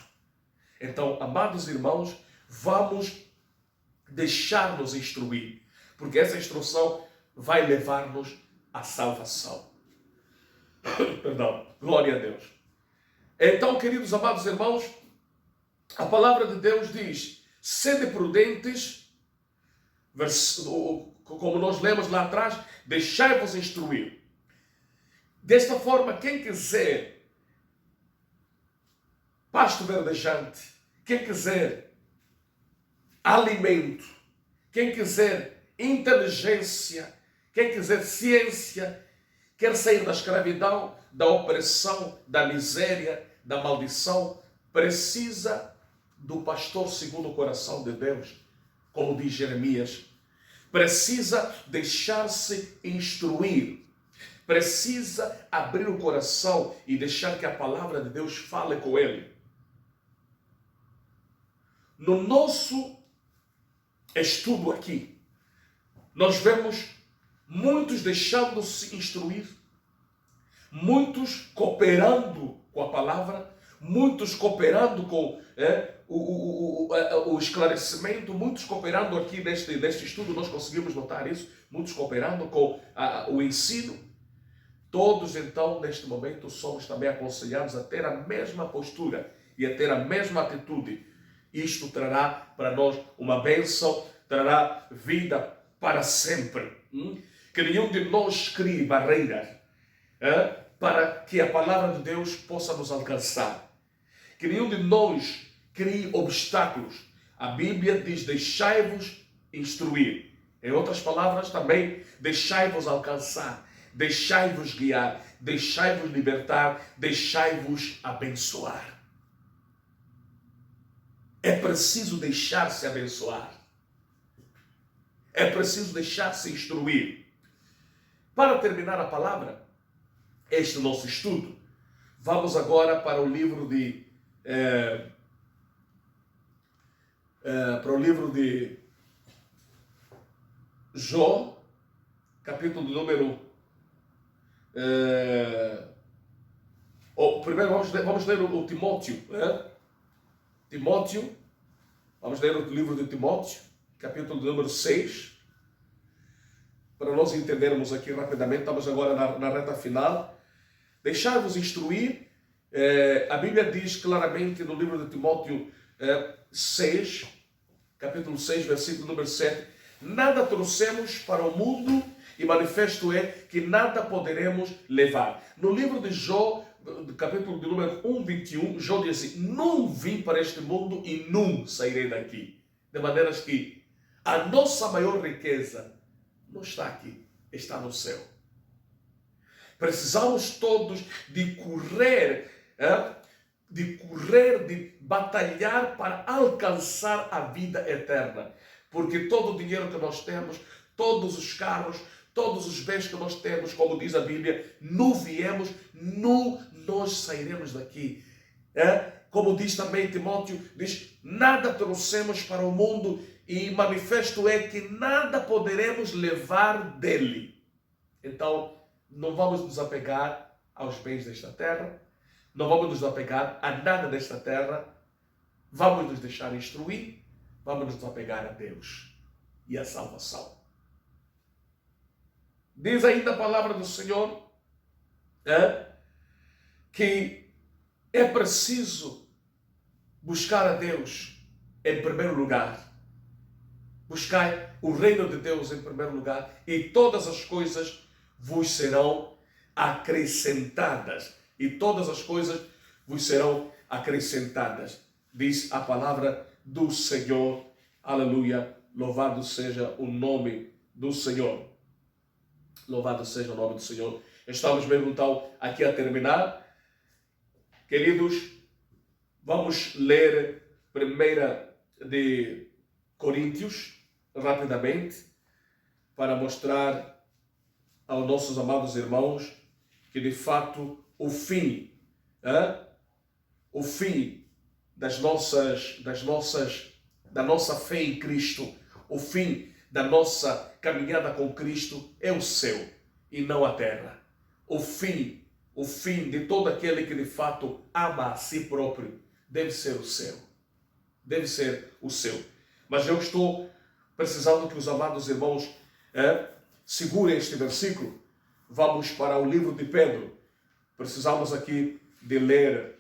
Então, amados irmãos, vamos deixar-nos instruir, porque essa instrução vai levar-nos à salvação. Perdão, glória a Deus. Então, queridos amados irmãos, a palavra de Deus diz, sede prudentes, como nós lemos lá atrás, deixai-vos instruir. Desta forma, quem quiser pasto verdejante, quem quiser alimento, quem quiser inteligência, quem quiser ciência, quer sair da escravidão, da opressão, da miséria, da maldição, precisa do pastor segundo o coração de Deus, como diz Jeremias. Precisa deixar-se instruir. Precisa abrir o coração e deixar que a palavra de Deus fale com ele. No nosso estudo aqui, nós vemos muitos deixando-se instruir, muitos cooperando com a palavra, muitos cooperando com o esclarecimento, muitos cooperando aqui neste estudo, nós conseguimos notar isso, muitos cooperando com o ensino. Todos então, neste momento, somos também aconselhados a ter a mesma postura e a ter a mesma atitude. Isto trará para nós uma bênção, trará vida para sempre. Que nenhum de nós crie barreiras para que a palavra de Deus possa nos alcançar. Que nenhum de nós crie obstáculos. A Bíblia diz: deixai-vos instruir. Em outras palavras também, deixai-vos alcançar, deixai-vos guiar, deixai-vos libertar, deixai-vos abençoar. É preciso deixar-se abençoar. É preciso deixar-se instruir. Para terminar a palavra, este nosso estudo, vamos agora para o livro de Jó, capítulo número primeiro vamos ler o Timóteo, Timóteo, vamos ler o livro de Timóteo, capítulo número 6, para nós entendermos aqui rapidamente. Estamos agora na reta final. Deixar-vos instruir, a Bíblia diz claramente no livro de Timóteo 6, capítulo 6, versículo número 7, nada trouxemos para o mundo e manifesto é que nada poderemos levar. No livro de Jó, capítulo de número 1, 21, Jó diz assim: não vim para este mundo e não sairei daqui. De maneiras que a nossa maior riqueza não está aqui, está no céu. Precisamos todos de correr, de batalhar para alcançar a vida eterna. Porque todo o dinheiro que nós temos, todos os carros, todos os bens que nós temos, como diz a Bíblia, não viemos, não nós sairemos daqui. Como diz também Timóteo, diz: nada trouxemos para o mundo e manifesto é que nada poderemos levar dele. Então, não vamos nos apegar aos bens desta terra, não vamos nos apegar a nada desta terra, vamos nos deixar instruir, vamos nos apegar a Deus e a salvação. Diz ainda a palavra do Senhor que é preciso buscar a Deus em primeiro lugar. Buscai o reino de Deus em primeiro lugar e todas as coisas vos serão acrescentadas. E todas as coisas vos serão acrescentadas. Diz a palavra do Senhor. Aleluia. Louvado seja o nome do Senhor. Louvado seja o nome do Senhor. Estamos mesmo então aqui a terminar. Queridos, vamos ler 1 de Coríntios rapidamente para mostrar aos nossos amados irmãos que de fato o fim da nossa fé em Cristo, o fim da nossa caminhada com Cristo é o céu e não a terra. O fim de todo aquele que de fato ama a si próprio deve ser o céu. Deve ser o céu. Mas eu estou precisando que os amados irmãos segurem este versículo. Vamos para o livro de Pedro. Precisamos aqui de ler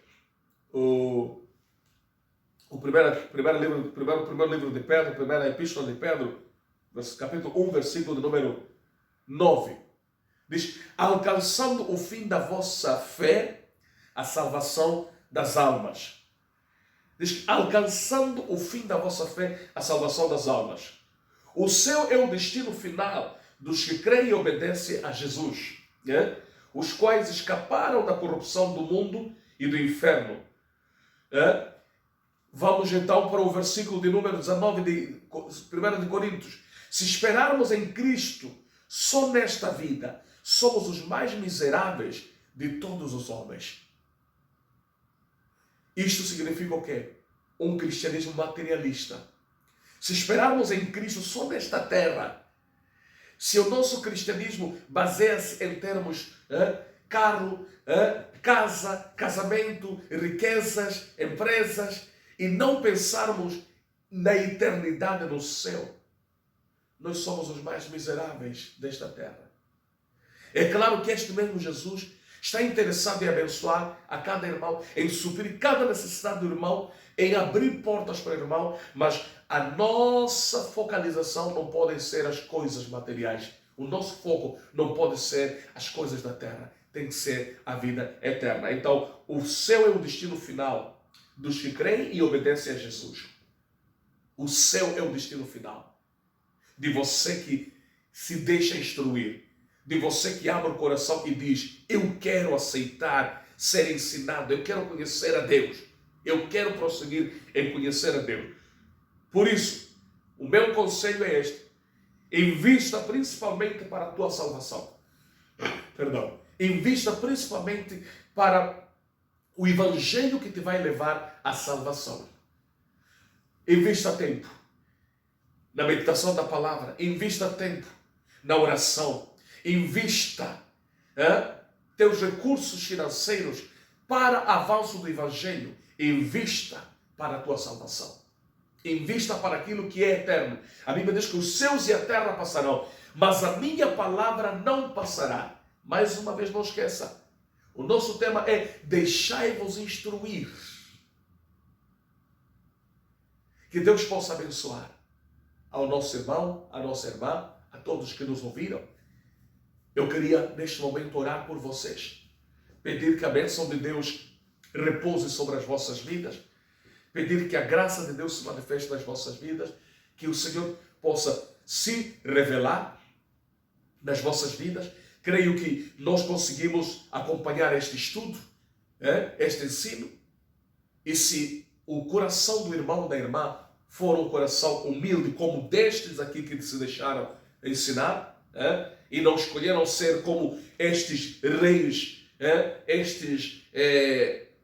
o primeiro livro de Pedro, primeira epístola de Pedro, capítulo 1, versículo de número 9. Diz: alcançando o fim da vossa fé, a salvação das almas. Diz: alcançando o fim da vossa fé, a salvação das almas. O céu é o destino final dos que creem e obedecem a Jesus, os quais escaparam da corrupção do mundo e do inferno. Vamos então para o versículo de número 19 de 1 de Coríntios. Se esperarmos em Cristo só nesta vida, somos os mais miseráveis de todos os homens. Isto significa o quê? Um cristianismo materialista. Se esperarmos em Cristo só nesta terra, se o nosso cristianismo baseia-se em termos carro, casa, casamento, riquezas, empresas, e não pensarmos na eternidade no céu, nós somos os mais miseráveis desta terra. É claro que este mesmo Jesus está interessado em abençoar a cada irmão, em suprir cada necessidade do irmão, em abrir portas para o irmão, mas a nossa focalização não pode ser as coisas materiais. O nosso foco não pode ser as coisas da terra. tem que ser a vida eterna. Então, o céu é o destino final dos que creem e obedecem a Jesus. O céu é o destino final de você que se deixa instruir, de você que abre o coração e diz: eu quero aceitar ser ensinado, eu quero conhecer a Deus, eu quero prosseguir em conhecer a Deus. Por isso, o meu conselho é este: invista principalmente para a tua salvação. Perdão. Invista principalmente para o evangelho que te vai levar à salvação. Invista tempo na meditação da palavra, invista tempo na oração, invista teus recursos financeiros para avanço do evangelho, invista para a tua salvação. Invista para aquilo que é eterno. A Bíblia diz que os céus e a terra passarão, mas a minha palavra não passará. Mais uma vez, não esqueça, o nosso tema é: deixai-vos instruir. Que Deus possa abençoar ao nosso irmão, à nossa irmã, a todos que nos ouviram. Eu queria, neste momento, orar por vocês. Pedir que a bênção de Deus repouse sobre as vossas vidas. Pedir que a graça de Deus se manifeste nas vossas vidas. Que o Senhor possa se revelar nas vossas vidas. Creio que nós conseguimos acompanhar este estudo, este ensino. E se o coração do irmão ou da irmã for um coração humilde, como destes aqui que se deixaram ensinar, e não escolheram ser como estes reis, estes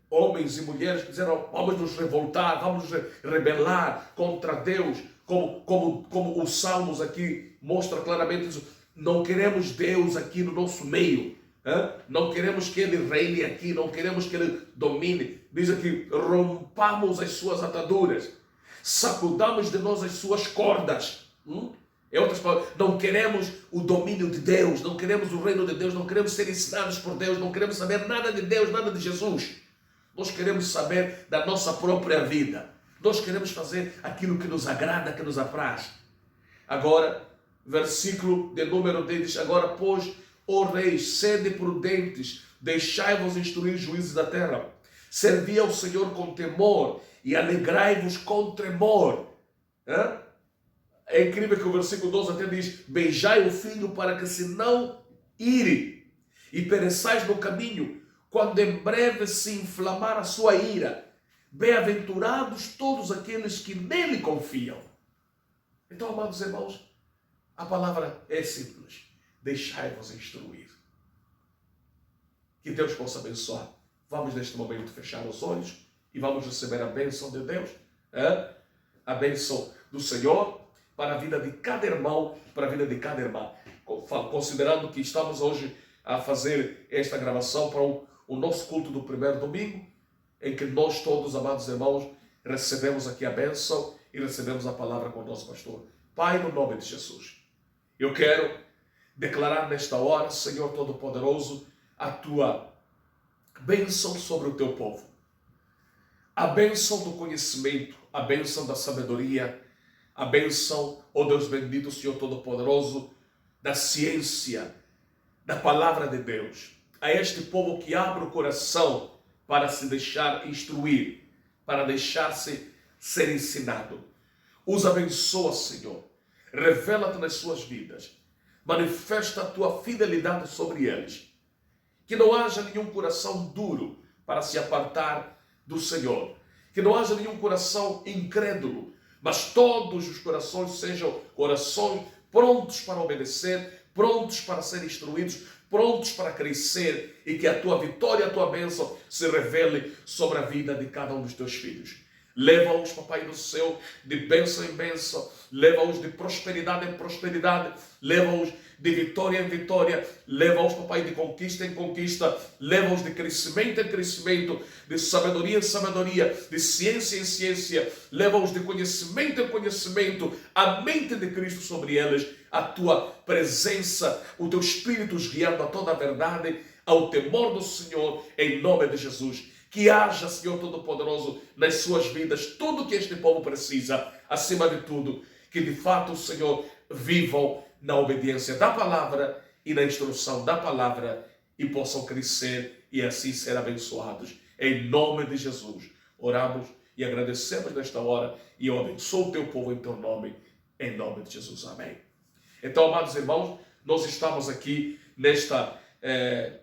homens e mulheres que disseram: vamos nos revoltar, vamos nos rebelar contra Deus, como os Salmos aqui mostra claramente isso. Não queremos Deus aqui no nosso meio, não queremos que Ele reine aqui, não queremos que Ele domine. Diz aqui: rompamos as suas ataduras, sacudamos de nós as suas cordas. Em outras palavras, não queremos o domínio de Deus, não queremos o reino de Deus, não queremos ser ensinados por Deus, não queremos saber nada de Deus, nada de Jesus. Nós queremos saber da nossa própria vida. Nós queremos fazer aquilo que nos agrada, que nos apraz. Agora, versículo de número 10 diz: agora, pois, ó reis, sede prudentes, deixai-vos instruir juízes da terra. Servi ao Senhor com temor e alegrai-vos com tremor. É incrível que o versículo 12 até diz: beijai o filho para que se não ire e pereçais no caminho, quando em breve se inflamar a sua ira. Bem-aventurados todos aqueles que nele confiam. Então, amados irmãos, a palavra é simples: deixai-vos instruir. Que Deus possa abençoar. Vamos neste momento fechar os olhos e vamos receber a bênção de Deus, a bênção do Senhor para a vida de cada irmão, para a vida de cada irmã. Considerando que estamos hoje a fazer esta gravação para o nosso culto do primeiro domingo, em que nós todos, amados irmãos, recebemos aqui a bênção e recebemos a palavra com o nosso pastor. Pai, no nome de Jesus, eu quero declarar nesta hora, Senhor Todo-Poderoso, a Tua bênção sobre o Teu povo. A bênção do conhecimento, a bênção da sabedoria, a bênção, ó Deus bendito, Senhor Todo-Poderoso, da ciência, da palavra de Deus. A este povo que abre o coração para se deixar instruir, para deixar-se ser ensinado. Os abençoa, Senhor. Revela-te nas suas vidas. Manifesta a tua fidelidade sobre eles. Que não haja nenhum coração duro para se apartar do Senhor. Que não haja nenhum coração incrédulo, mas todos os corações sejam corações prontos para obedecer, prontos para ser instruídos, prontos para crescer, e que a tua vitória, a tua bênção se revele sobre a vida de cada um dos teus filhos. Leva-os, Papai do céu, de bênção em bênção, leva-os de prosperidade em prosperidade, leva-os de vitória em vitória, leva-os, Papai, de conquista em conquista, leva-os de crescimento em crescimento, de sabedoria em sabedoria, de ciência em ciência, leva-os de conhecimento em conhecimento, a mente de Cristo sobre eles, a tua presença, o teu Espírito os guiando a toda a verdade, ao temor do Senhor, em nome de Jesus. Que haja, Senhor Todo-Poderoso, nas suas vidas tudo o que este povo precisa, acima de tudo, que de fato, Senhor, vivam na obediência da palavra e na instrução da palavra, e possam crescer e assim ser abençoados. Em nome de Jesus, oramos e agradecemos nesta hora e eu abençoo o teu povo em teu nome, em nome de Jesus. Amém. Então, amados irmãos, nós estamos aqui nesta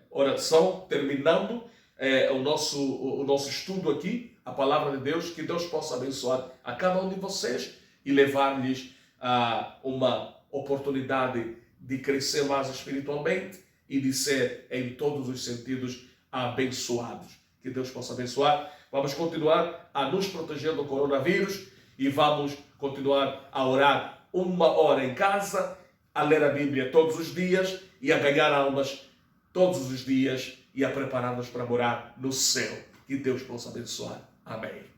oração, terminando o nosso estudo aqui, a palavra de Deus. Que Deus possa abençoar a cada um de vocês e levar-lhes uma oportunidade de crescer mais espiritualmente e de ser em todos os sentidos abençoados. Que Deus possa abençoar. Vamos continuar a nos proteger do coronavírus e vamos continuar a orar 1 hora em casa, a ler a Bíblia todos os dias e a ganhar almas todos os dias e a preparar-nos para morar no céu. Que Deus possa abençoar. Amém.